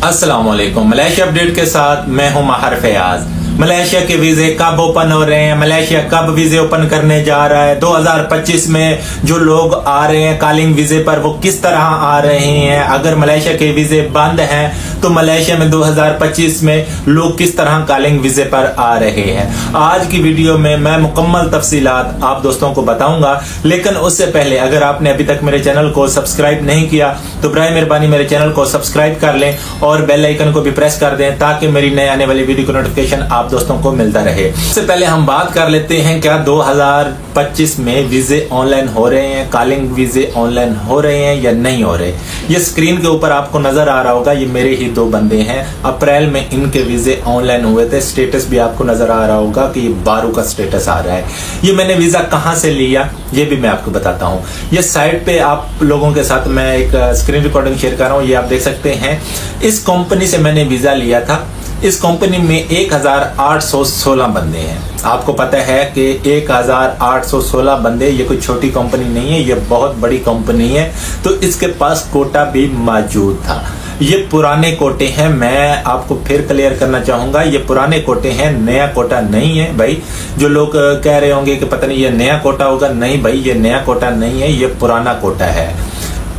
अस्सलाम वालेकुम। Malaysia update के साथ मैं हूं माहर फयाज। मलेशिया के वीजे कब ओपन हो रहे हैं, मलेशिया कब वीजे ओपन करने जा रहा है, 2025 में जो लोग आ रहे हैं कॉलिंग वीजे पर वो किस तरह आ रहे हैं, अगर मलेशिया के वीजे बंद हैं तो मलेशिया में 2025 में लोग किस तरह कॉलिंग वीजे पर आ रहे हैं। आज की वीडियो में मैं मुकम्मल तफसीलात आप दोस्तों को बताऊंगा, लेकिन उससे पहले अगर आपने अभी तक मेरे चैनल को सब्सक्राइब नहीं किया तो बराए मेहरबानी मेरे चैनल को सब्सक्राइब कर लें और बेल आइकन को भी प्रेस कर दें ताकि मेरी नए आने वाली वीडियो की नोटिफिकेशन आप दोस्तों को मिलता रहे। इससे पहले हम बात कर लेते हैं क्या 2025 में वीजे ऑनलाइन हो रहे हैं, कॉलिंग वीजे ऑनलाइन हो रहे हैं या नहीं हो रहे। ये स्क्रीन के ऊपर आपको नजर आ रहा होगा, ये मेरे ही दो बंदे हैं। अप्रैल में इनके वीजे ऑनलाइन हुए थे। स्टेटस भी आपको नजर आ रहा होगा कि ये 12 का स्टेटस आ रहा है। ये मैंने वीजा कहां से लिया ये भी मैं आपको बताता हूं। ये साइट पे आप लोगों के साथ मैं एक स्क्रीन रिकॉर्डिंग शेयर कर रहा हूं, ये आप देख सकते हैं। इस कंपनी से मैंने वीजा लिया था। इस कंपनी में 1816 बंदे हैं। आपको पता है कि 1816 बंदे, ये कोई छोटी कंपनी नहीं है, ये बहुत बड़ी कंपनी है। तो इसके पास कोटा भी मौजूद था। ये पुराने कोटे हैं, मैं आपको फिर क्लियर करना चाहूंगा, ये पुराने कोटे हैं, नया कोटा नहीं है भाई। जो लोग कह रहे होंगे कि पता नहीं ये नया कोटा होगा, नहीं भाई, ये नया कोटा नहीं है, ये पुराना कोटा है।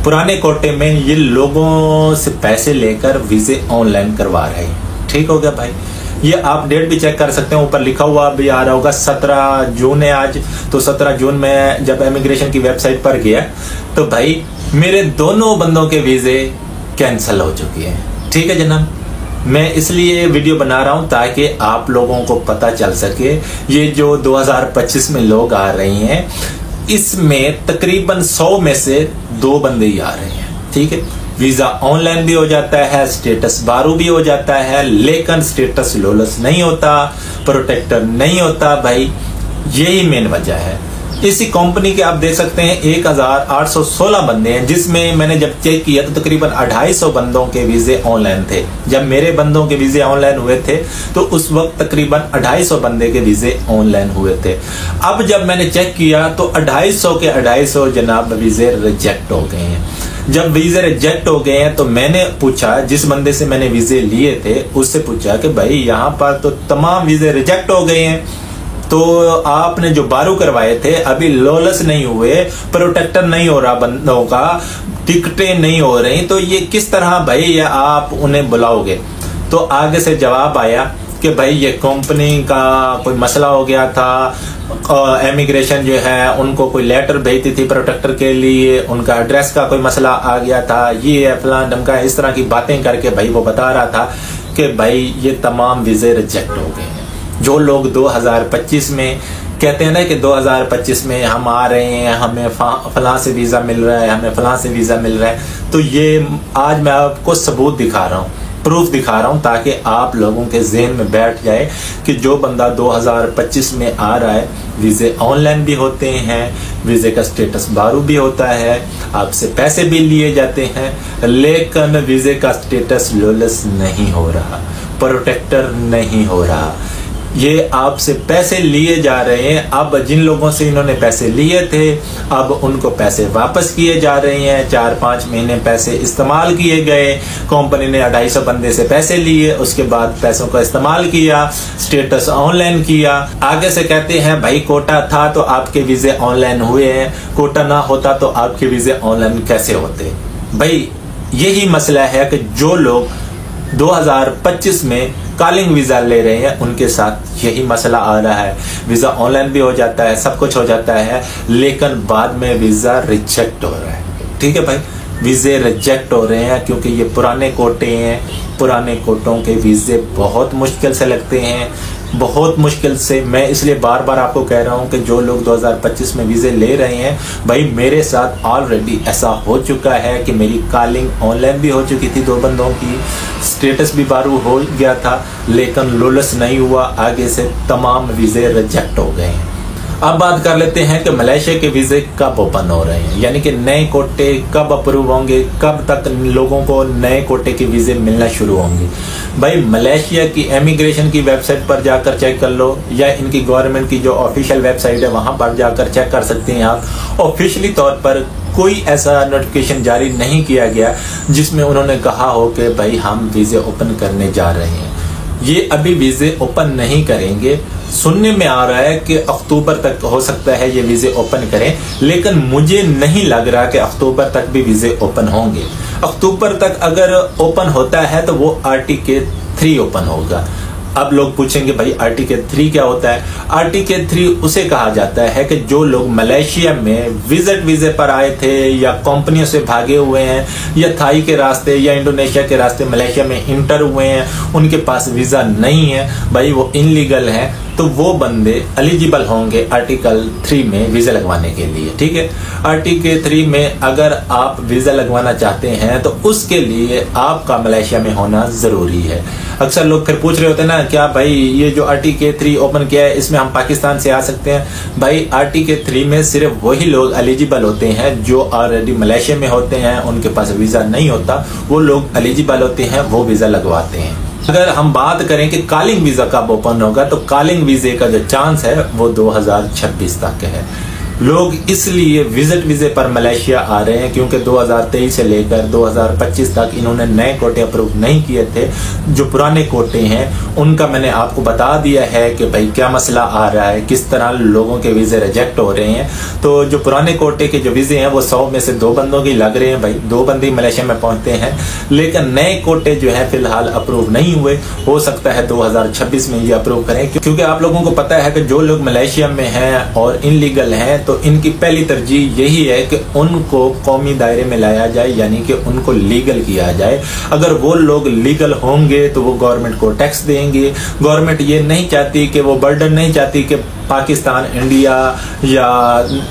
पुराने कोटे में ये लोगों से पैसे लेकर वीजे ऑनलाइन करवा रहे हैं। ठीक हो गया भाई। ये आप डेट भी चेक कर सकते हैं, ऊपर लिखा हुआ भी आ रहा होगा 17 जून है आज। तो 17 जून में जब इमिग्रेशन की वेबसाइट पर गया तो भाई मेरे दोनों बंदों के वीजे कैंसिल हो चुके हैं। ठीक है जनाब, मैं इसलिए वीडियो बना रहा हूं ताकि आप लोगों को पता चल सके। ये जो 2025 में लोग आ रहे हैं इसमें तकरीबन 100 में से 2 बंदे ही आ रहे हैं। ठीक है, वीजा ऑनलाइन भी हो जाता है, स्टेटस 12 भी हो जाता है, लेकिन स्टेटस लोलस नहीं होता, प्रोटेक्टर नहीं होता भाई। यही मेन वजह है। इसी कंपनी के आप देख सकते हैं 1816 बंदे हैं, जिसमें मैंने जब चेक किया तो तकरीबन 250 बंदों के वीजे ऑनलाइन थे। जब मेरे बंदों के वीजे ऑनलाइन हुए थे तो उस वक्त तकरीबन 250 बंदे के वीजे ऑनलाइन हुए थे। अब जब मैंने चेक किया तो 250 के 250 जनाब वीजे रिजेक्ट हो गए हैं। जब वीजे रिजेक्ट हो गए हैं तो मैंने पूछा, जिस बंदे से मैंने वीजे लिए थे उससे पूछा कि भाई यहाँ पर तो तमाम वीजे रिजेक्ट हो गए हैं, तो आपने जो 12 करवाए थे अभी लॉलस नहीं हुए, प्रोटेक्टर नहीं हो रहा बंदों का, टिकटें नहीं हो रही, तो ये किस तरह भाई आप उन्हें बुलाओगे। तो आगे से जवाब आया कि भाई ये कंपनी का कोई मसला हो गया था, इमिग्रेशन जो है उनको कोई लेटर भेजती थी प्रोटेक्टर के लिए, उनका एड्रेस का कोई मसला आ गया था, ये फलां ढमका इस तरह की बातें करके भाई वो बता रहा था कि भाई ये तमाम वीजे रिजेक्ट हो गए हैं। जो लोग 2025 में कहते हैं ना कि 2025 में हम आ रहे हैं, हमें फलां से वीजा मिल रहा है, हमें फलां से वीजा मिल रहा है, तो ये आज मैं आपको सबूत दिखा रहा हूँ, प्रूफ दिखा रहा हूं ताकि आप लोगों के ज़हन में बैठ जाए कि जो बंदा 2025 में आ रहा है वीजे ऑनलाइन भी होते हैं, वीजे का स्टेटस 12 भी होता है, आपसे पैसे भी लिए जाते हैं, लेकिन वीजे का स्टेटस लोलस नहीं हो रहा, प्रोटेक्टर नहीं हो रहा। ये आपसे पैसे लिए जा रहे हैं। अब जिन लोगों से इन्होंने पैसे लिए थे अब उनको पैसे वापस किए जा रहे हैं। 4-5 महीने पैसे इस्तेमाल किए गए, कंपनी ने 250 बंदे से पैसे लिए, उसके बाद पैसों का इस्तेमाल किया, स्टेटस ऑनलाइन किया। आगे से कहते हैं भाई कोटा था तो आपके वीजे ऑनलाइन हुए हैं, कोटा ना होता तो आपके वीजे ऑनलाइन कैसे होते। भाई यही मसला है कि जो लोग 2025 में कॉलिंग वीजा ले रहे हैं उनके साथ यही मसला आ रहा है। वीजा ऑनलाइन भी हो जाता है, सब कुछ हो जाता है, लेकिन बाद में वीजा रिजेक्ट हो रहा है। ठीक है भाई, वीजे रिजेक्ट हो रहे हैं क्योंकि ये पुराने कोटे हैं। पुराने कोटों के वीजे बहुत मुश्किल से लगते हैं, बहुत मुश्किल से। मैं इसलिए बार बार आपको कह रहा हूं कि जो लोग 2025 में वीजे ले रहे हैं, भाई मेरे साथ ऑलरेडी ऐसा हो चुका है कि मेरी कॉलिंग ऑनलाइन भी हो चुकी थी 2 बंदों की, स्टेटस भी 12 हो गया था, लेकिन लोलस नहीं हुआ, आगे से तमाम वीजे रिजेक्ट हो गए हैं। अब बात कर लेते हैं कि मलेशिया के वीजे कब ओपन हो रहे हैं, यानी कि नए कोटे कब अप्रूव होंगे, कब तक लोगों को नए कोटे के वीजे मिलना शुरू होंगे। भाई मलेशिया की इमिग्रेशन की वेबसाइट पर जाकर चेक कर लो, या इनकी गवर्नमेंट की जो ऑफिशियल वेबसाइट है वहां पर जाकर चेक कर सकते हैं आप। ऑफिशियली तौर पर कोई ऐसा नोटिफिकेशन जारी नहीं किया गया जिसमें उन्होंने कहा हो कि भाई हम वीजे ओपन करने जा रहे हैं। ये अभी वीजे ओपन नहीं करेंगे। सुनने में आ रहा है कि अक्टूबर तक हो सकता है ये वीजे ओपन करें, लेकिन मुझे नहीं लग रहा कि अक्टूबर तक भी वीजे ओपन होंगे। अक्टूबर तक अगर ओपन होता है तो वो आर्टिकल 3 ओपन होगा। अब लोग पूछेंगे भाई आर्टिकल 3 क्या होता है? आर्टिकल 3 उसे कहा जाता है कि जो लोग मलेशिया में विजिट वीजे पर आए थे या कंपनियों से भागे हुए हैं या थाई के रास्ते या इंडोनेशिया के रास्ते मलेशिया में इंटर हुए हैं, उनके पास वीजा नहीं है, भाई वो इनलीगल है, तो वो बंदे एलिजिबल होंगे आर्टिकल 3 में वीजा लगवाने के लिए। ठीक है, आर्टिकल 3 में अगर आप वीजा लगवाना चाहते हैं तो उसके लिए आपका मलेशिया में होना जरूरी है। अक्सर लोग फिर पूछ रहे होते हैं ना, क्या भाई ये जो आर्टिकल 3 ओपन किया है इसमें हम पाकिस्तान से आ सकते हैं? भाई आर्टिकल 3 में सिर्फ वही लोग एलिजिबल होते हैं जो ऑलरेडी मलेशिया में होते हैं, उनके पास वीजा नहीं होता, वो लोग एलिजिबल होते हैं, वो वीजा लगवाते हैं। अगर हम बात करें कि कॉलिंग वीजा कब ओपन होगा, तो कॉलिंग वीजे का जो चांस है वो 2026 तक है। लोग इसलिए विजिट वीजे पर मलेशिया आ रहे हैं क्योंकि 2023 से लेकर 2025 तक इन्होंने नए कोटे अप्रूव नहीं किए थे। जो पुराने कोटे हैं उनका मैंने आपको बता दिया है कि भाई क्या मसला आ रहा है, किस तरह लोगों के वीजे रिजेक्ट हो रहे हैं। तो जो पुराने कोटे के जो वीजे हैं वो 100 में से 2 बंदों की लग रहे हैं, भाई 2 बंदे मलेशिया में पहुंचते हैं, लेकिन नए कोटे जो है फिलहाल अप्रूव नहीं हुए। हो सकता है 2026 में ये अप्रूव करें, क्योंकि आप लोगों को पता है कि जो लोग मलेशिया में हैं और इनलीगल हैं तो इनकी पहली तरजीह यही है कि उनको कौमी दायरे में लाया जाए, यानी कि उनको लीगल किया जाए। अगर वो लोग लीगल होंगे तो वो गवर्नमेंट को टैक्स देंगे। गवर्नमेंट ये नहीं चाहती कि वो बर्डन नहीं चाहती कि पाकिस्तान, इंडिया या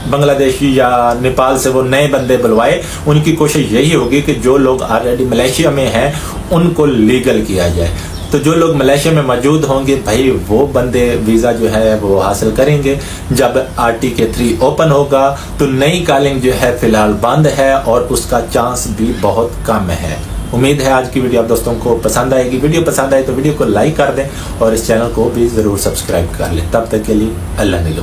बांग्लादेश या नेपाल से वो नए बंदे बुलवाए। उनकी कोशिश यही होगी कि जो लोग ऑलरेडी मलेशिया में हैं उनको लीगल किया जाए। तो जो लोग मलेशिया में मौजूद होंगे भाई वो बंदे वीजा जो है वो हासिल करेंगे। जब आर्टिकल 3 ओपन होगा तो नई कॉलिंग जो है फिलहाल बंद है और उसका चांस भी बहुत कम है। उम्मीद है आज की वीडियो आप दोस्तों को पसंद आएगी। वीडियो पसंद आए तो वीडियो को लाइक कर दें और इस चैनल को भी जरूर सब्सक्राइब कर लें। तब तक के लिए अल्लाह निगहबान।